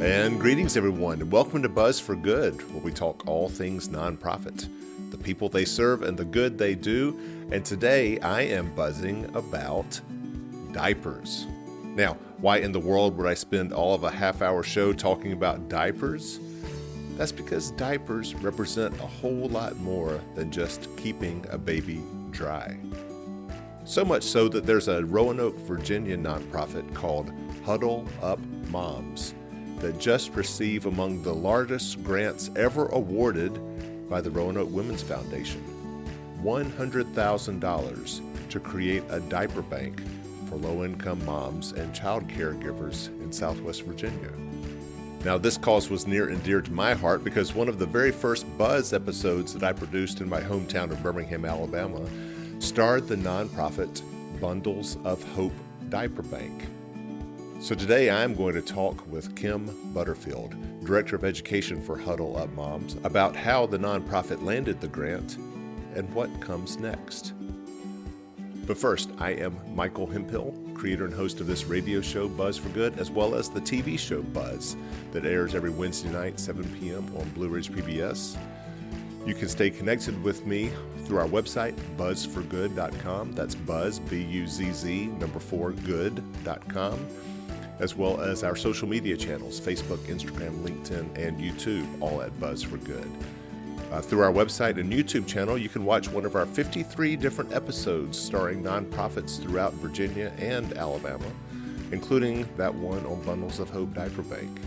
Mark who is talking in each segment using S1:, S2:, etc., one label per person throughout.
S1: And greetings, everyone, and welcome to Buzz for Good, where we talk all things nonprofit, the people they serve and the good they do. And today I am buzzing about diapers. Now, why in the world would I spend all of a half-hour show talking about diapers? That's because diapers represent a whole lot more than just keeping a baby dry. So much so that there's a Roanoke, Virginia nonprofit called Huddle Up Moms that just received among the largest grants ever awarded by the Roanoke Women's Foundation, $100,000 to create a diaper bank for low-income moms and child caregivers in Southwest Virginia. Now, this cause was near and dear to my heart because one of the very first Buzz episodes that I produced in my hometown of Birmingham, Alabama, starred the nonprofit Bundles of Hope Diaper Bank. So today I'm going to talk with Kim Butterfield, Director of Education for Huddle Up Moms, about how the nonprofit landed the grant and what comes next. But first, I am Michael Hemphill, creator and host of this radio show, Buzz for Good, as well as the TV show Buzz that airs every Wednesday night, 7 p.m. on Blue Ridge PBS. You can stay connected with me through our website, buzzforgood.com. That's buzz, B-U-Z-Z, 4, good.com. As well as our social media channels, Facebook, Instagram, LinkedIn, and YouTube, all at Buzz for Good. Through our website and YouTube channel, you can watch one of our 53 different episodes starring nonprofits throughout Virginia and Alabama, including that one on Bundles of Hope Diaper Bank.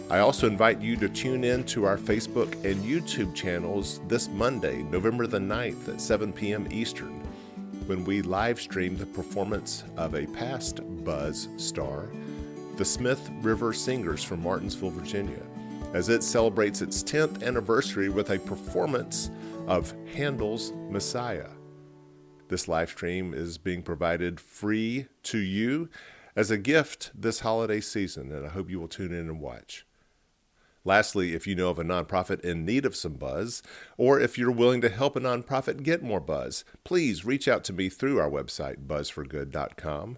S1: I also invite you to tune in to our Facebook and YouTube channels this Monday, November the 9th at 7 p.m. Eastern, when we live stream the performance of a past Buzz star, the Smith River Singers from Martinsville, Virginia, as it celebrates its 10th anniversary with a performance of Handel's Messiah. This live stream is being provided free to you as a gift this holiday season, and I hope you will tune in and watch. Lastly, if you know of a nonprofit in need of some buzz, or if you're willing to help a nonprofit get more buzz, please reach out to me through our website, buzzforgood.com.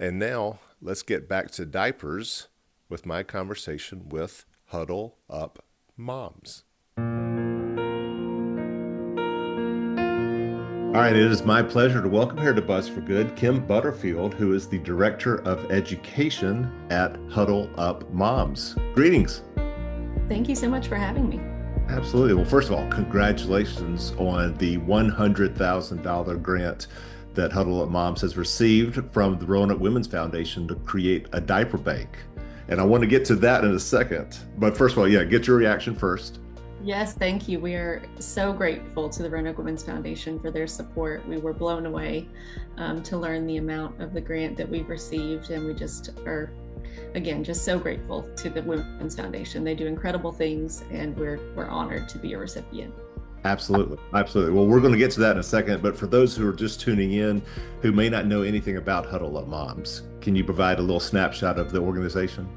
S1: And now, let's get back to diapers with my conversation with Huddle Up Moms. All right, it is my pleasure to welcome here to Buzz for Good, Kim Butterfield, who is the Director of Education at Huddle Up Moms. Greetings.
S2: Thank you so much for having me.
S1: Absolutely. Well, first of all, congratulations on the $100,000 grant that Huddle Up Moms has received from the Roanoke Women's Foundation to create a diaper bank. And I want to get to that in a second. But first of all, get your reaction first.
S2: Yes, thank you. We are so grateful to the Roanoke Women's Foundation for their support. We were blown away to learn the amount of the grant that we've received. And we just are, again, just so grateful to the Women's Foundation. They do incredible things, and we're honored to be a recipient.
S1: Absolutely. Absolutely. Well, we're going to get to that in a second, but for those who are just tuning in, who may not know anything about Huddle Up Moms, can you provide a little snapshot of the organization?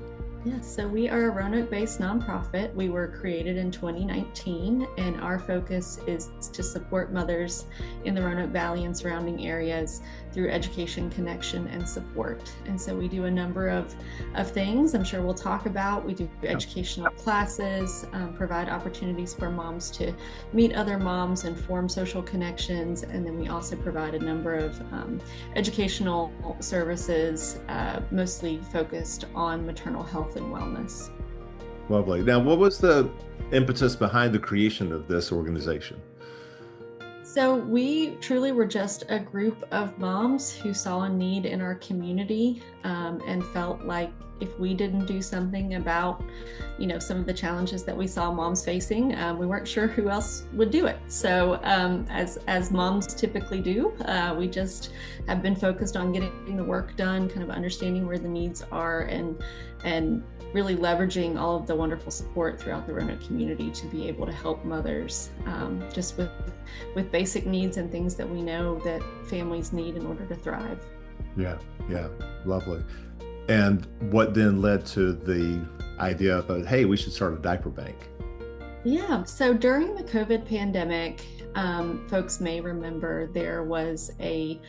S2: Yes, so we are a Roanoke-based nonprofit. We were created in 2019, and our focus is to support mothers in the Roanoke Valley and surrounding areas through education, connection, and support. And so we do a number of things I'm sure we'll talk about. We do educational classes, provide opportunities for moms to meet other moms and form social connections. And then we also provide a number of educational services, mostly focused on maternal health and wellness.
S1: Lovely. Now, what was the impetus behind the creation of this organization?
S2: So we truly were just a group of moms who saw a need in our community and felt like if we didn't do something about, some of the challenges that we saw moms facing, we weren't sure who else would do it. So as moms typically do, we just have been focused on getting the work done, kind of understanding where the needs are, and really leveraging all of the wonderful support throughout the Roanoke community to be able to help mothers just with basic needs and things that we know that families need in order to thrive.
S1: Yeah, lovely. And what then led to the idea of, hey, we should start a diaper bank?
S2: Yeah, so during the COVID pandemic, folks may remember there was a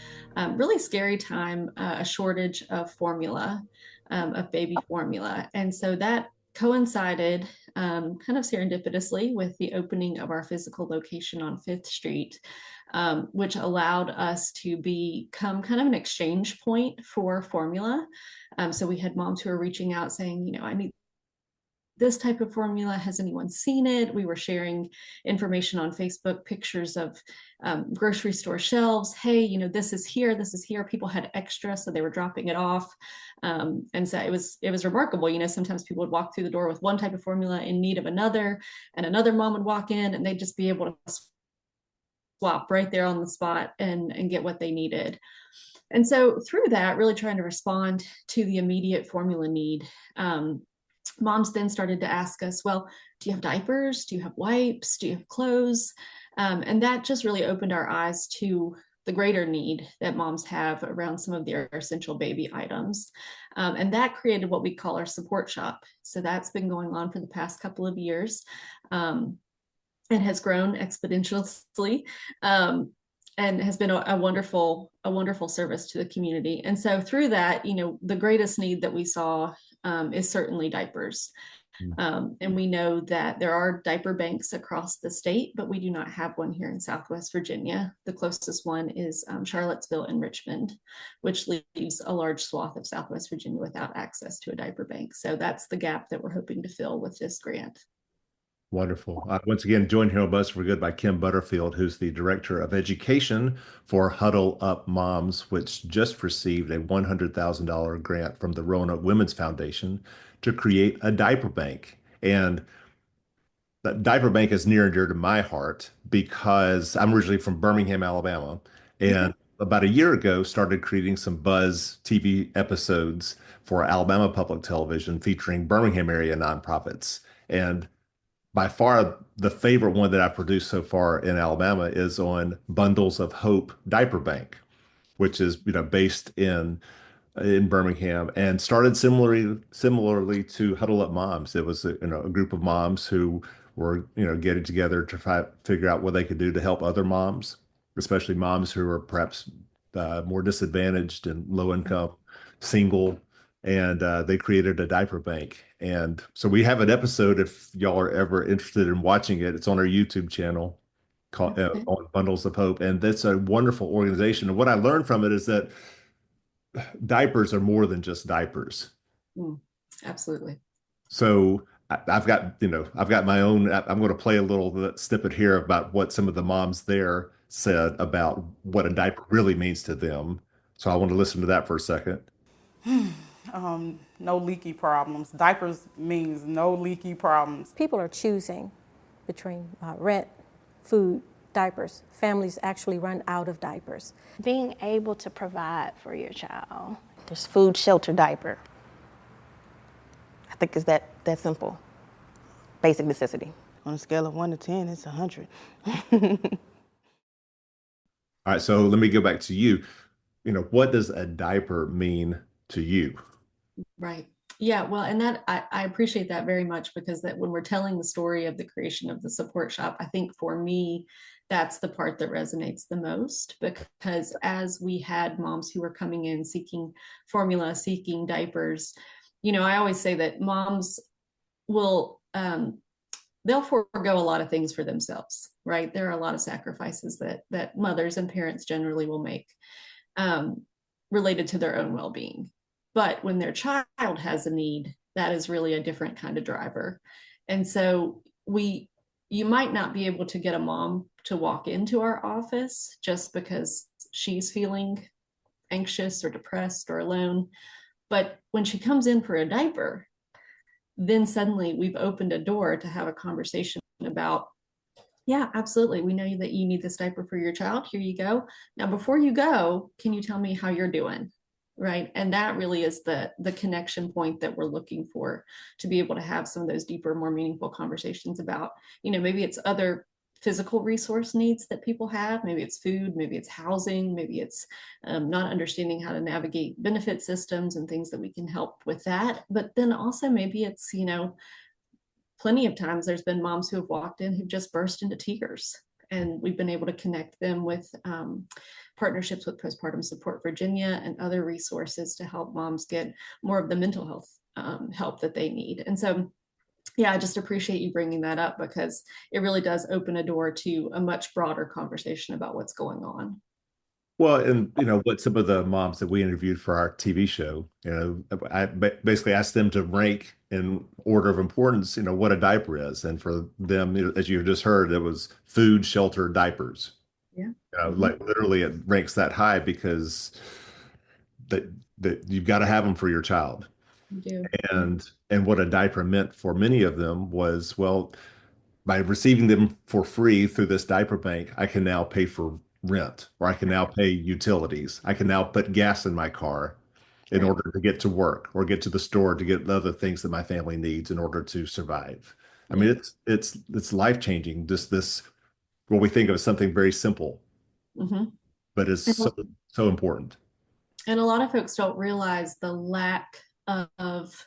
S2: really scary time, a shortage of formula. of baby formula. And so that coincided kind of serendipitously with the opening of our physical location on Fifth Street, which allowed us to become kind of an exchange point for formula. So we had moms who were reaching out saying, I need this type of formula. Has anyone seen it? We were sharing information on Facebook, pictures of grocery store shelves. Hey, this is here, this is here. People had extra, so they were dropping it off. And so it was remarkable. Sometimes people would walk through the door with one type of formula in need of another, and another mom would walk in and they'd just be able to swap right there on the spot and get what they needed. And so through that, really trying to respond to the immediate formula need. Moms then started to ask us, well, do you have diapers? Do you have wipes? Do you have clothes? And that just really opened our eyes to the greater need that moms have around some of their essential baby items. And that created what we call our support shop. So that's been going on for the past couple of years, and has grown exponentially. And has been a wonderful service to the community. And so through that, the greatest need that we saw is certainly diapers. And we know that there are diaper banks across the state, but we do not have one here in Southwest Virginia. The closest one is Charlottesville and Richmond, which leaves a large swath of Southwest Virginia without access to a diaper bank. So that's the gap that we're hoping to fill with this grant.
S1: Wonderful. Once again, joined here on Buzz for Good by Kim Butterfield, who's the Director of Education for Huddle Up Moms, which just received a $100,000 grant from the Roanoke Women's Foundation to create a diaper bank. And that diaper bank is near and dear to my heart because I'm originally from Birmingham, Alabama, and about a year ago started creating some Buzz TV episodes for Alabama Public Television featuring Birmingham area nonprofits. And by far the favorite one that I've produced so far in Alabama is on Bundles of Hope Diaper Bank, which is based in Birmingham and started similarly to Huddle Up Moms. It was a group of moms who were getting together to try figure out what they could do to help other moms, especially moms who are perhaps more disadvantaged and low income, single, and they created a diaper bank. And so we have an episode if y'all are ever interested in watching it. It's on our YouTube channel called on Bundles of Hope, and that's a wonderful organization. And what I learned from it is that diapers are more than just diapers.
S2: Absolutely.
S1: So I've got my own. I'm going to play a little snippet here about what some of the moms there said about what a diaper really means to them. So I want to listen to that for a second.
S3: No leaky problems. Diapers means no leaky problems.
S4: People are choosing between rent, food, diapers. Families actually run out of diapers.
S5: Being able to provide for your child.
S6: There's food, shelter, diaper. I think it's that simple. Basic necessity.
S3: On a scale of 1 to 10, it's 100.
S1: All right, so let me go back to you. What does a diaper mean to you?
S2: Right. Yeah, well, and that I appreciate that very much, because that when we're telling the story of the creation of the support shop, I think for me, that's the part that resonates the most, because as we had moms who were coming in seeking formula, seeking diapers, I always say that moms will they'll forego a lot of things for themselves, right? There are a lot of sacrifices that mothers and parents generally will make related to their own well-being. But when their child has a need, that is really a different kind of driver. And so you might not be able to get a mom to walk into our office just because she's feeling anxious or depressed or alone. But when she comes in for a diaper, then suddenly we've opened a door to have a conversation about, yeah, absolutely. We know that you need this diaper for your child. Here you go. Now, before you go, can you tell me how you're doing? Right. And that really is the connection point that we're looking for, to be able to have some of those deeper, more meaningful conversations about, maybe it's other physical resource needs that people have. Maybe it's food, maybe it's housing, maybe it's not understanding how to navigate benefit systems and things that we can help with that. But then also maybe it's, plenty of times there's been moms who have walked in who've just burst into tears And we've been able to connect them with partnerships with Postpartum Support Virginia and other resources to help moms get more of the mental health help that they need. And so, yeah, I just appreciate you bringing that up because it really does open a door to a much broader conversation about what's going on.
S1: Well, and what some of the moms that we interviewed for our TV show, I basically asked them to rank in order of importance, what a diaper is. And for them, as you just heard, it was food, shelter, diapers.
S2: Yeah.
S1: Like literally it ranks that high because that you've got to have them for your child.
S2: You do.
S1: And what a diaper meant for many of them was, well, by receiving them for free through this diaper bank, I can now pay for rent, or I can now pay utilities. I can now put gas in my car in
S2: Right.
S1: order to get to work or get to the store to get the other things that my family needs in order to survive. I mean,
S2: Yeah.
S1: it's life changing. Just this, what we think of as something very simple,
S2: Mm-hmm.
S1: but is so important.
S2: And a lot of folks don't realize the lack of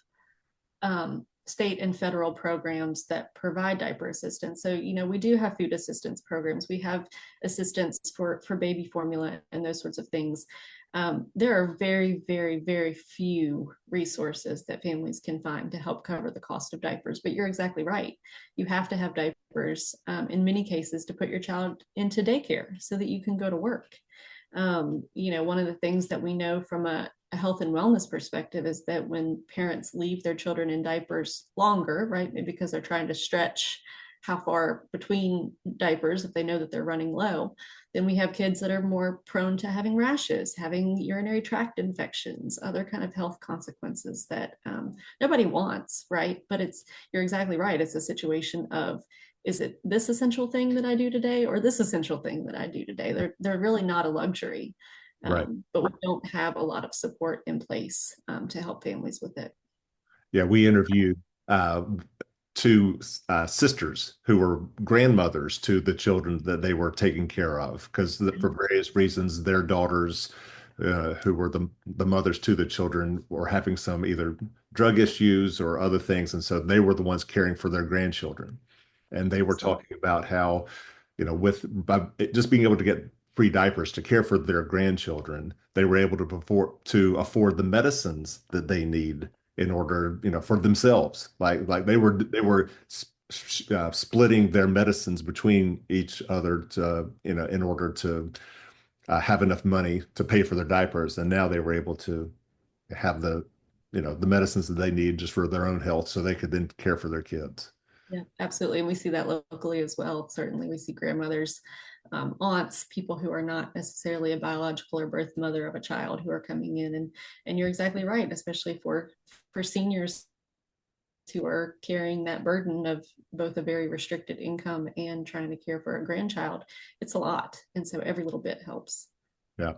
S2: state and federal programs that provide diaper assistance. So, we do have food assistance programs. We have assistance for baby formula and those sorts of things. There are very, very, very few resources that families can find to help cover the cost of diapers. But you're exactly right. You have to have diapers in many cases to put your child into daycare so that you can go to work. One of the things that we know from a health and wellness perspective is that when parents leave their children in diapers longer, right, maybe because they're trying to stretch how far between diapers if they know that they're running low, then we have kids that are more prone to having rashes, having urinary tract infections, other kind of health consequences that nobody wants, right? But you're exactly right. It's a situation of, is it this essential thing that I do today or this essential thing that I do today? They're really not a luxury,
S1: Right.
S2: but we don't have a lot of support in place to help families with it.
S1: Yeah, we interviewed two sisters who were grandmothers to the children that they were taking care of because for various reasons, their daughters, who were the mothers to the children, were having some either drug issues or other things. And so they were the ones caring for their grandchildren. And they were talking about how, by just being able to get free diapers to care for their grandchildren, they were able to afford the medicines that they need in order, for themselves. Like they were splitting their medicines between each other to, in order to have enough money to pay for their diapers. And now they were able to have the medicines that they need just for their own health so they could then care for their kids.
S2: Yeah, absolutely. And we see that locally as well. Certainly, we see grandmothers, aunts, people who are not necessarily a biological or birth mother of a child who are coming in. And you're exactly right, especially for seniors who are carrying that burden of both a very restricted income and trying to care for a grandchild. It's a lot. And so every little bit helps.
S1: Yeah.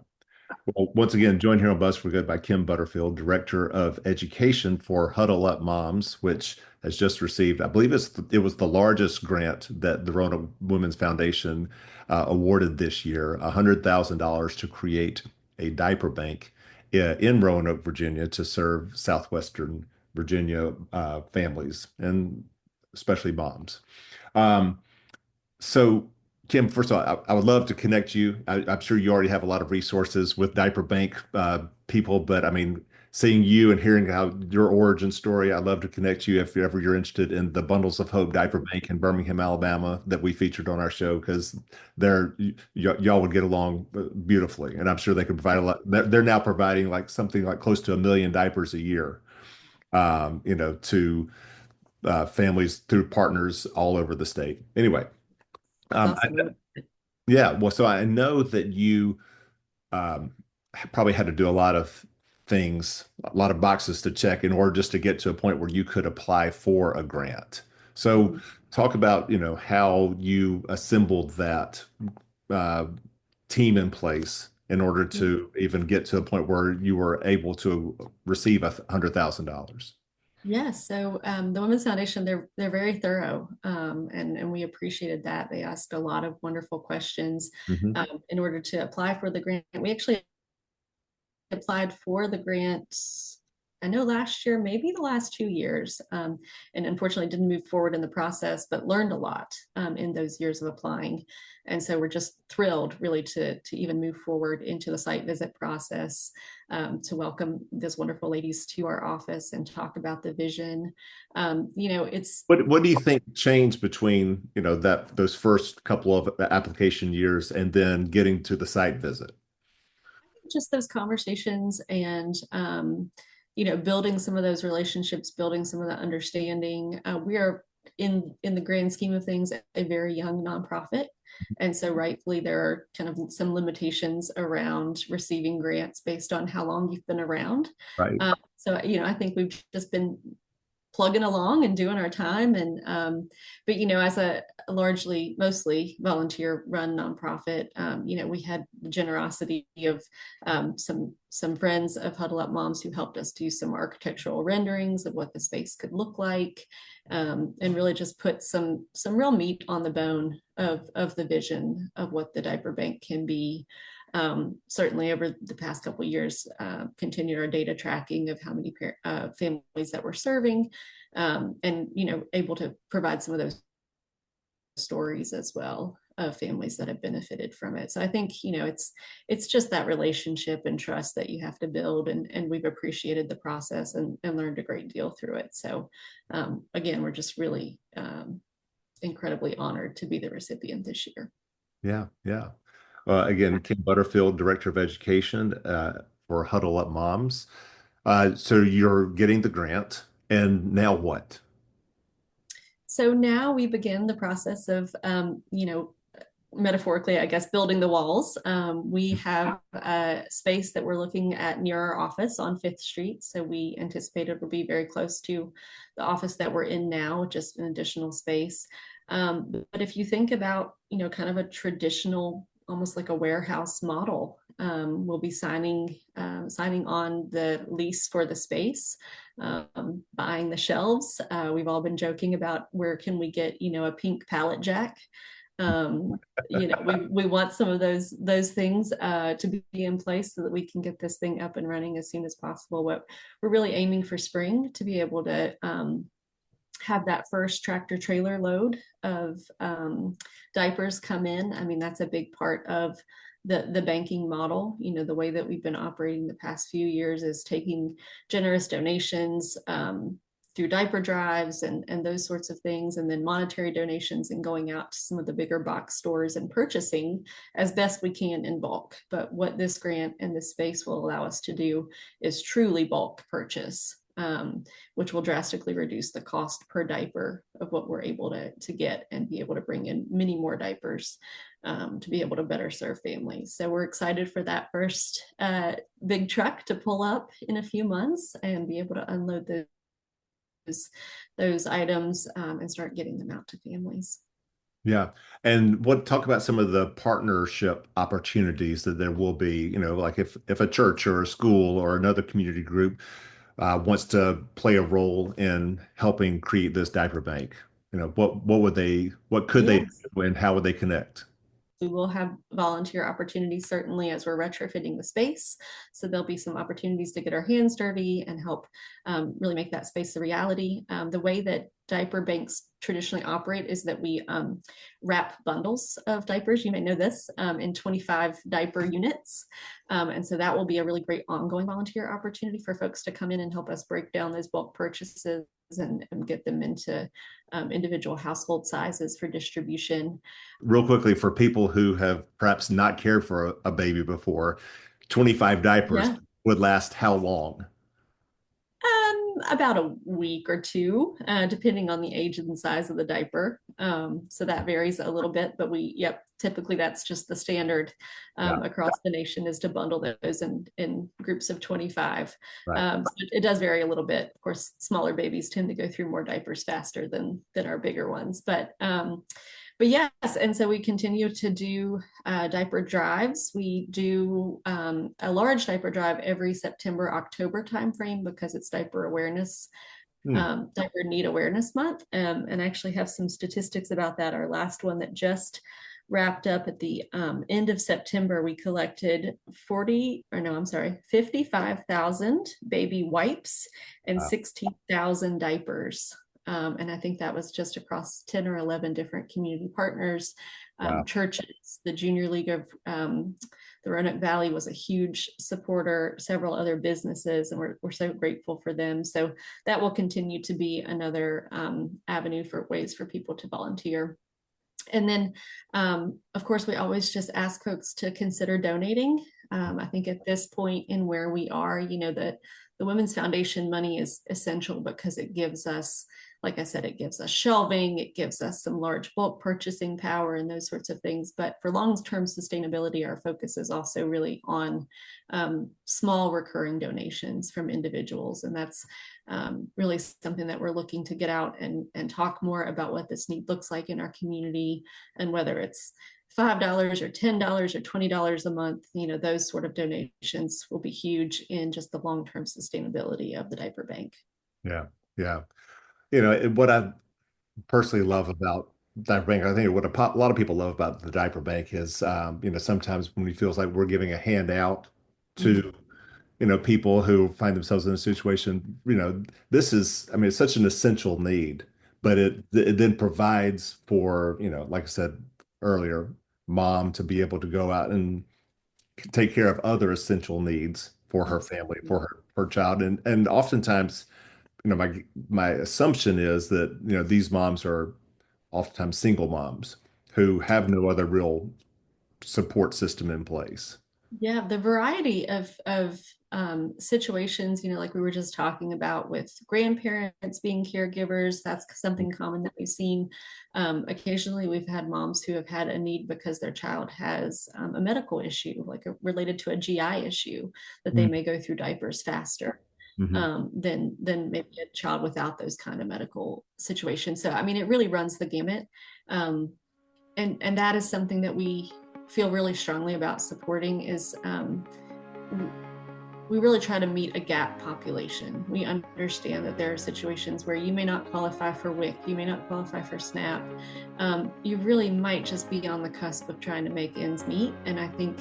S1: Well, once again, joined here on Buzz for Good by Kim Butterfield, Director of Education for Huddle Up Moms, which has just received, I believe it was the largest grant that the Roanoke Women's Foundation awarded this year, $100,000 to create a diaper bank in Roanoke, Virginia, to serve Southwestern Virginia families and especially moms. Um, so, Kim, first of all, I would love to connect you. I'm sure you already have a lot of resources with diaper bank people, but I mean, seeing you and hearing how your origin story, I'd love to connect you if ever you're interested in the Bundles of Hope Diaper Bank in Birmingham, Alabama, that we featured on our show, because y'all would get along beautifully, and I'm sure they could provide a lot. They're now providing like something like close to 1 million diapers a year, to families through partners all over the state. Anyway.
S2: That's
S1: I,
S2: awesome.
S1: yeah, well, so I know that you um, probably had to do a lot of things, a lot of boxes to check in order just to get to a point where you could apply for a grant. So
S2: Mhm.
S1: talk about, how you assembled that uh, team in place in order to even get to a point where you were able to receive $100,000.
S2: Yes, so the Women's Foundation, they're very thorough, and we appreciated that. They asked a lot of wonderful questions
S1: Hmm.
S2: in order to apply for the grant. We actually applied for the grant I know last year, maybe the last 2 years, and unfortunately didn't move forward in the process, but learned a lot in those years of applying. And so we're just thrilled really to even move forward into the site visit process, to welcome those wonderful ladies to our office and talk about the vision. It's
S1: What do you think changed between, that those first couple of application years and then getting to the site visit?
S2: just those conversations and building some of those relationships, building some of the understanding. We are in the grand scheme of things a very young nonprofit, and so rightfully there are kind of some limitations around receiving grants based on how long you've been around.
S1: Right.
S2: So I think we've just been plugging along and doing our time. And but as a largely mostly volunteer run nonprofit, we had the generosity of some friends of Huddle Up Moms who helped us do some architectural renderings of what the space could look like, and really just put some real meat on the bone of the vision of what the diaper bank can be. Certainly over the past couple of years, continued our data tracking of how many families that we're serving, and able to provide some of those stories as well of families that have benefited from it. So I think it's just that relationship and trust that you have to build, and we've appreciated the process and learned a great deal through it. So again, we're just really incredibly honored to be the recipient this year.
S1: Yeah, yeah. Again, Kim Butterfield, Director of Education for Huddle Up Moms. So you're getting the grant, and now what?
S2: So now we begin the process of, metaphorically, I guess, building the walls. We have a space that we're looking at near our office on Fifth Street. So we anticipate it will be very close to the office that we're in now, just an additional space. But if you think about, kind of a traditional, almost like a warehouse model, we'll be signing on the lease for the space, buying the shelves. We've all been joking about where can we get, a pink pallet jack. We want some of those things to be in place so that we can get this thing up and running as soon as possible. What we're really aiming for spring to be able to have that first tractor trailer load of diapers come in. I mean, that's a big part of the banking model. The way that we've been operating the past few years is taking generous donations through diaper drives and those sorts of things, and then monetary donations and going out to some of the bigger box stores and purchasing as best we can in bulk. But what this grant and this space will allow us to do is truly bulk purchase, which will drastically reduce the cost per diaper of what we're able to get, and be able to bring in many more diapers to be able to better serve families. So we're excited for that first big truck to pull up in a few months and be able to unload those items and start getting them out to families.
S1: Yeah. And talk about some of the partnership opportunities that there will be, like if a church or a school or another community group wants to play a role in helping create this diaper bank, what could they
S2: Yes.
S1: do, and how would they connect?
S2: We will have volunteer opportunities certainly as we're retrofitting the space. So there'll be some opportunities to get our hands dirty and help really make that space a reality. The way that diaper banks traditionally operate is that we wrap bundles of diapers, you may know this, in 25 diaper units. And so that will be a really great ongoing volunteer opportunity for folks to come in and help us break down those bulk purchases and get them into individual household sizes for distribution.
S1: Real quickly, for people who have perhaps not cared for a baby before, 25 diapers
S2: Yeah.
S1: would last how long?
S2: About a week or two, depending on the age and size of the diaper. So that varies a little bit, but typically that's just the standard
S1: Yeah.
S2: across the nation, is to bundle those in groups of 25.
S1: Right.
S2: So it does vary a little bit. Of course, smaller babies tend to go through more diapers faster than our bigger ones, but yes, and so we continue to do diaper drives. We do a large diaper drive every September, October timeframe because it's diaper awareness, diaper need awareness month. And I actually have some statistics about that. Our last one that just wrapped up at the end of September, we collected 55,000 baby wipes and 16,000 diapers. And I think that was just across 10 or 11 different community partners,
S1: Wow.
S2: churches. The Junior League of the Roanoke Valley was a huge supporter, several other businesses, and we're so grateful for them. So that will continue to be another avenue for ways for people to volunteer. And then, of course, we always just ask folks to consider donating. I think at this point in where we are, that the Women's Foundation money is essential because it gives us, like I said, it gives us shelving, it gives us some large bulk purchasing power and those sorts of things. But for long-term sustainability, our focus is also really on small recurring donations from individuals. And that's really something that we're looking to get out and talk more about what this need looks like in our community, and whether it's $5 or $10 or $20 a month, those sort of donations will be huge in just the long-term sustainability of the diaper bank.
S1: Yeah. Yeah. What I personally love about diaper bank, I think what a lot of people love about the diaper bank is, sometimes when it feels like we're giving a handout to, people who find themselves in a situation, this is, I mean, it's such an essential need, but it then provides for, like I said earlier, mom to be able to go out and take care of other essential needs for her family, for her child. And oftentimes, my assumption is that, these moms are oftentimes single moms who have no other real support system in place.
S2: Yeah, the variety of situations, like we were just talking about with grandparents being caregivers, that's something common that we've seen. Occasionally, we've had moms who have had a need because their child has a medical issue, like related to a GI issue, that they may go through diapers faster than maybe a child without those kind of medical situations. So, I mean, it really runs the gamut. And that is something that we feel really strongly about supporting is we really try to meet a gap population. We understand that there are situations where you may not qualify for WIC, you may not qualify for SNAP. You really might just be on the cusp of trying to make ends meet. And I think,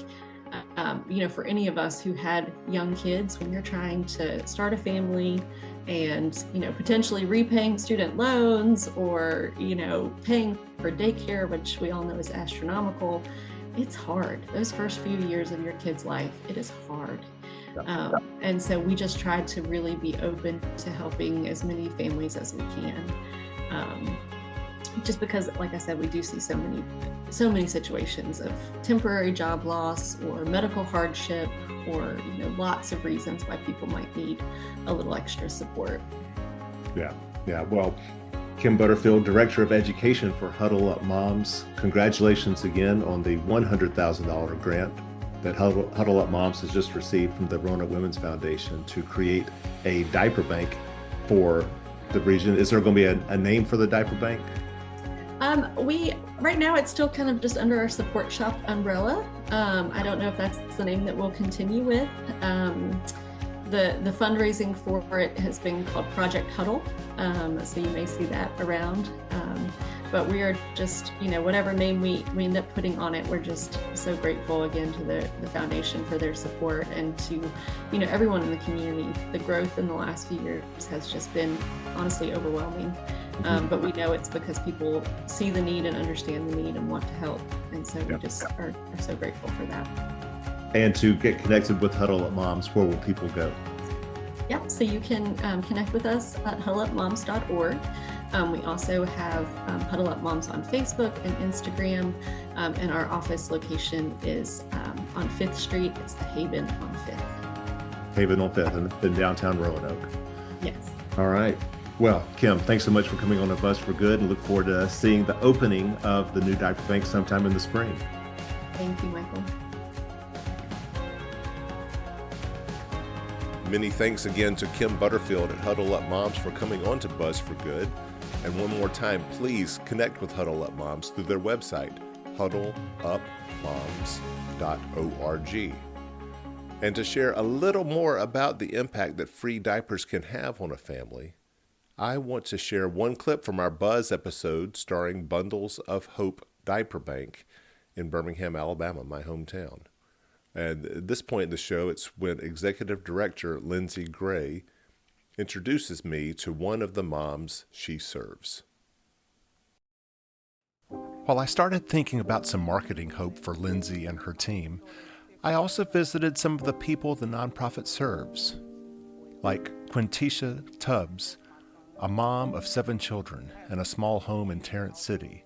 S2: for any of us who had young kids, when you're trying to start a family and, potentially repaying student loans or, paying for daycare, which we all know is astronomical, it's hard. Those first few years of your kid's life, it is hard. And so we just tried to really be open to helping as many families as we can. Just because, like I said, we do see so many situations of temporary job loss or medical hardship or, lots of reasons why people might need a little extra support.
S1: Yeah. Yeah. Well, Kim Butterfield, Director of Education for Huddle Up Moms, congratulations again on the $100,000 grant that Huddle Up Moms has just received from the Roanoke Women's Foundation to create a diaper bank for the region. Is there going to be a name for the diaper bank?
S2: Right now it's still kind of just under our support shop umbrella. I don't know if that's the name that we'll continue with. The fundraising for it has been called Project Huddle. So you may see that around. But we are just, whatever name we end up putting on it, we're just so grateful again to the foundation for their support, and to, everyone in the community. The growth in the last few years has just been honestly overwhelming. But we know it's because people see the need and understand the need and want to help. And so we just are so grateful for that.
S1: And to get connected with Huddle Up Moms, where will people go?
S2: Yep, so you can connect with us at huddleupmoms.org. We also have Huddle Up Moms on Facebook and Instagram, and our office location is on 5th Street. It's the Haven on 5th.
S1: Haven on 5th in downtown Roanoke.
S2: Yes.
S1: All right. Well, Kim, thanks so much for coming on A Buzz for Good, and look forward to seeing the opening of the new diaper bank sometime in the spring.
S2: Thank you, Michael.
S1: Many thanks again to Kim Butterfield at Huddle Up Moms for coming on to Buzz for Good. And one more time, please connect with Huddle Up Moms through their website, huddleupmoms.org. And to share a little more about the impact that free diapers can have on a family, I want to share one clip from our Buzz episode starring Bundles of Hope Diaper Bank in Birmingham, Alabama, my hometown. And at this point in the show, it's when Executive Director Lindsay Gray introduces me to one of the moms she serves.
S7: While I started thinking about some marketing hope for Lindsay and her team, I also visited some of the people the nonprofit serves, like Quintisha Tubbs, a mom of 7 children and a small home in Tarrant City,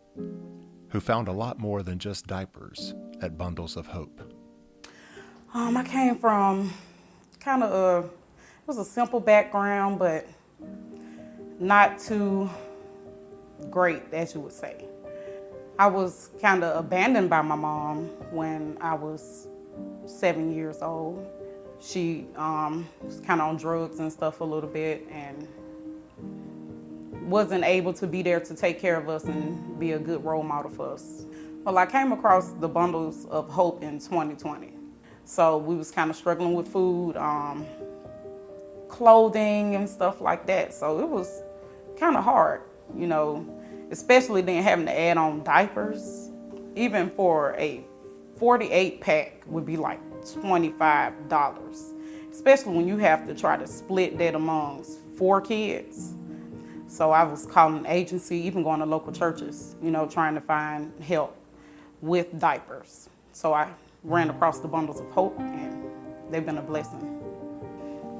S7: who found a lot more than just diapers at Bundles of Hope.
S3: I came from it was a simple background, but not too great, as you would say. I was kind of abandoned by my mom when I was 7 years old. She was kind of on drugs and stuff a little bit and wasn't able to be there to take care of us and be a good role model for us. Well, I came across the Bundles of Hope in 2020. So we was kind of struggling with food, clothing and stuff like that. So it was kind of hard, you know, especially then having to add on diapers. Even for a 48 pack would be like $25, especially when you have to try to split that amongst 4 kids. So I was calling an agency, even going to local churches, you know, trying to find help with diapers. So I ran across the Bundles of Hope, and they've been a blessing.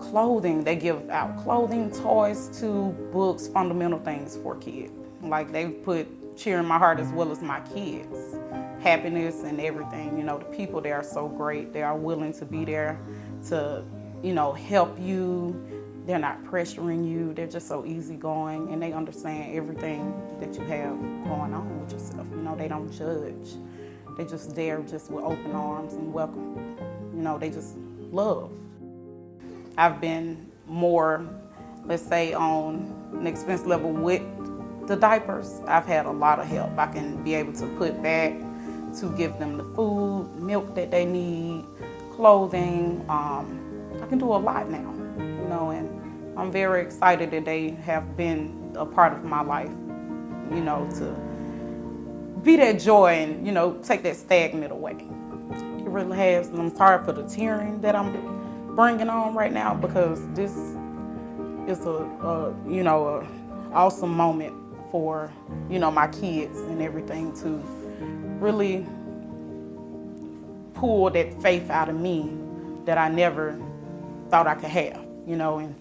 S3: Clothing, they give out clothing, toys, to books, fundamental things for kids. Like they've put cheer in my heart as well as my kids, happiness and everything. You know, the people there are so great. They are willing to be there to, you know, help you. They're not pressuring you. They're just so easygoing, and they understand everything that you have going on with yourself. You know, they don't judge. They just there just with open arms and welcome. You know, they just love. I've been more, let's say, on an expense level with the diapers. I've had a lot of help. I can be able to put back to give them the food, milk that they need, clothing. I can do a lot now, you know, and I'm very excited that they have been a part of my life, you know, to be that joy and, you know, take that stagnant away. It really has, and I'm sorry for the tearing that I'm bringing on right now, because this is a awesome moment for, you know, my kids and everything to really pull that faith out of me that I never thought I could have, you know. And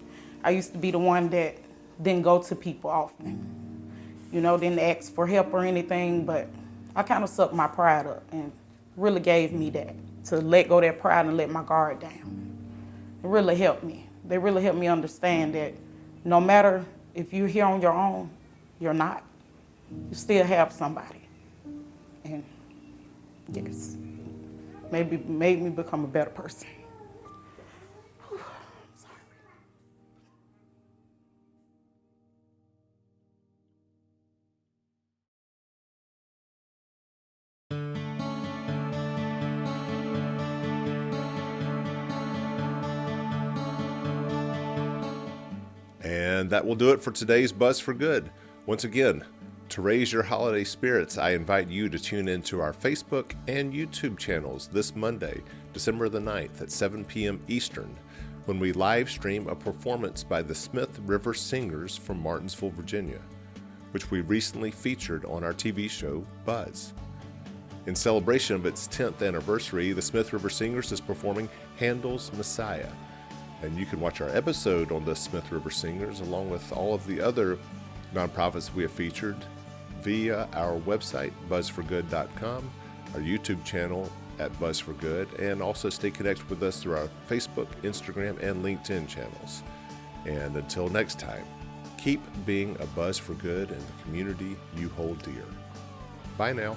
S3: I used to be the one that didn't go to people often, you know, didn't ask for help or anything, but I kind of sucked my pride up and really gave me that, to let go of that pride and let my guard down. It really helped me. They really helped me understand that no matter if you're here on your own, you're not. You still have somebody. And yes, maybe made me become a better person.
S1: And that will do it for today's Buzz for Good. Once again, to raise your holiday spirits, I invite you to tune into our Facebook and YouTube channels this Monday, December the 9th at 7 p.m. Eastern, when we live stream a performance by the Smith River Singers from Martinsville, Virginia, which we recently featured on our TV show, Buzz. In celebration of its 10th anniversary, the Smith River Singers is performing Handel's Messiah. And you can watch our episode on the Smith River Singers, along with all of the other nonprofits we have featured, via our website, buzzforgood.com, our YouTube channel at Buzz for Good, and also stay connected with us through our Facebook, Instagram, and LinkedIn channels. And until next time, keep being a Buzz for Good in the community you hold dear. Bye now.